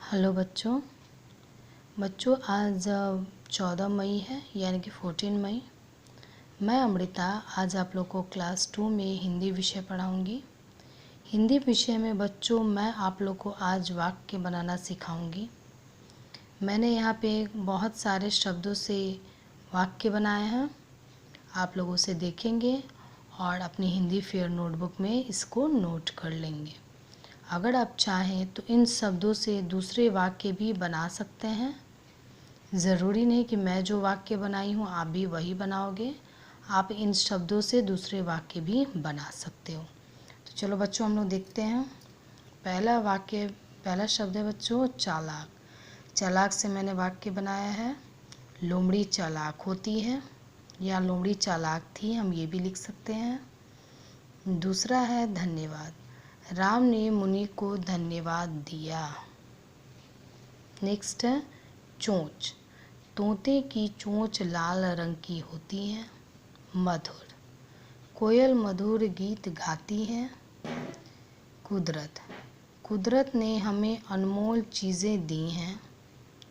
Hello बच्चों आज 14 मई है यानी कि 14 मई। मैं अमृता आज आप लोग को क्लास 2 में हिंदी विषय पढ़ाऊंगी। हिंदी विषय में बच्चों मैं आप लोग को आज वाक्य बनाना सिखाऊंगी। मैंने यहाँ पे बहुत सारे शब्दों से वाक्य बनाए हैं। आप लोग उसे देखेंगे और अपनी हिंदी फेयर नोटबुक में इसको नोट कर लेंगे। अगर आप चाहें तो इन शब्दों से दूसरे वाक्य भी बना सकते हैं। ज़रूरी नहीं कि मैं जो वाक्य बनाई हूँ आप भी वही बनाओगे। आप इन शब्दों से दूसरे वाक्य भी बना सकते हो। तो चलो बच्चों हम लोग देखते हैं। पहला शब्द है बच्चों चालाक। चालाक से मैंने वाक्य बनाया है, लोमड़ी चालाक होती है या लोमड़ी चालाक थी, हम ये भी लिख सकते हैं। दूसरा है धन्यवाद। राम ने मुनि को धन्यवाद दिया। नेक्स्ट है चोंच। तोते की चोंच लाल रंग की होती है। मधुर। कोयल मधुर गीत गाती है। कुदरत। कुदरत ने हमें अनमोल चीज़ें दी हैं।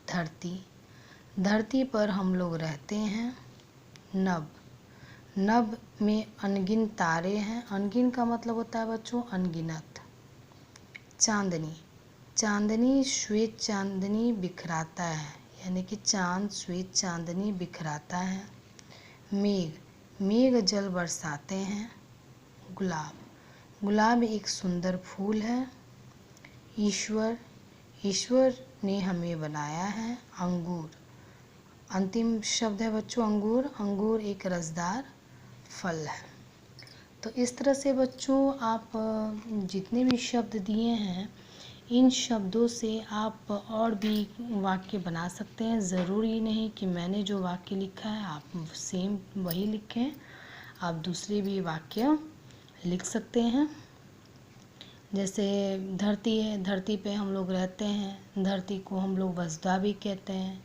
धरती। धरती पर हम लोग रहते हैं। नभ। नभ में अनगिन तारे हैं। अनगिन का मतलब होता है बच्चों अनगिनत। चांदनी। चांदनी श्वेत चांदनी बिखराता है, यानी कि चांद श्वेत चांदनी बिखराता है। मेघ। मेघ जल बरसाते हैं। गुलाब। गुलाब एक सुंदर फूल है। ईश्वर। ईश्वर ने हमें बनाया है। अंगूर। अंतिम शब्द है बच्चों अंगूर। अंगूर एक रसदार फल है। तो इस तरह से बच्चों आप जितने भी शब्द दिए हैं इन शब्दों से आप और भी वाक्य बना सकते हैं। ज़रूरी नहीं कि मैंने जो वाक्य लिखा है आप सेम वही लिखें, आप दूसरे भी वाक्य लिख सकते हैं। जैसे धरती है, धरती पे हम लोग रहते हैं, धरती को हम लोग वसुधा भी कहते हैं,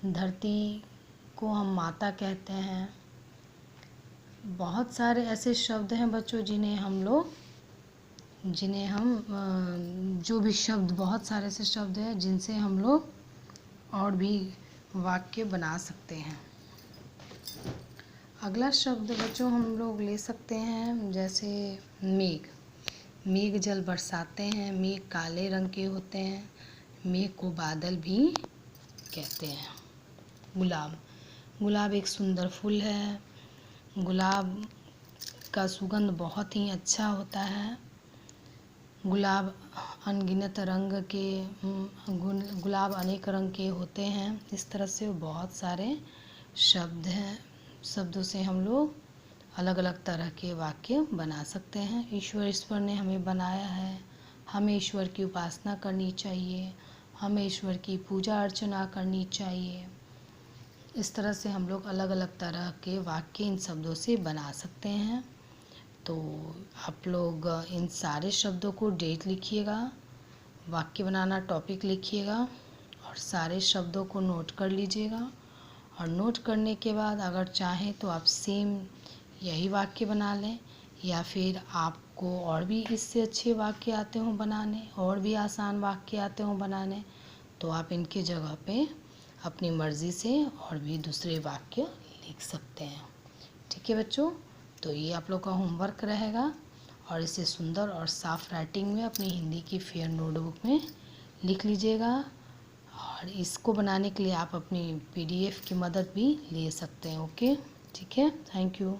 धरती को हम माता कहते हैं। बहुत सारे ऐसे शब्द हैं बच्चों जिन्हें हम जो भी शब्द, बहुत सारे ऐसे शब्द हैं जिनसे हम लोग और भी वाक्य बना सकते हैं। अगला शब्द बच्चों हम लोग ले सकते हैं जैसे मेघ। मेघ जल बरसाते हैं। मेघ काले रंग के होते हैं। मेघ को बादल भी कहते हैं। गुलाब। गुलाब एक सुंदर फूल है। गुलाब का सुगंध बहुत ही अच्छा होता है। गुलाब अनगिनत रंग के गुलाब अनेक रंग के होते हैं। इस तरह से बहुत सारे शब्द हैं। शब्दों से हम लोग अलग अलग तरह के वाक्य बना सकते हैं। ईश्वर ने हमें बनाया है, हमें ईश्वर की उपासना करनी चाहिए, हमें ईश्वर की पूजा अर्चना करनी चाहिए। इस तरह से हम लोग अलग अलग तरह के वाक्य इन शब्दों से बना सकते हैं। तो आप लोग इन सारे शब्दों को डेट लिखिएगा, वाक्य बनाना टॉपिक लिखिएगा और सारे शब्दों को नोट कर लीजिएगा। और नोट करने के बाद अगर चाहें तो आप सेम यही वाक्य बना लें, या फिर आपको और भी इससे अच्छे वाक्य आते हों बनाने, और भी आसान वाक्य आते हों बनाने, तो आप इनके जगह पे अपनी मर्ज़ी से और भी दूसरे वाक्य लिख सकते हैं। ठीक है बच्चों, तो ये आप लोग का होमवर्क रहेगा और इसे सुंदर और साफ राइटिंग में अपनी हिंदी की फेयर नोटबुक में लिख लीजिएगा। और इसको बनाने के लिए आप अपनी PDF की मदद भी ले सकते हैं। ओके, ठीक है, थैंक यू।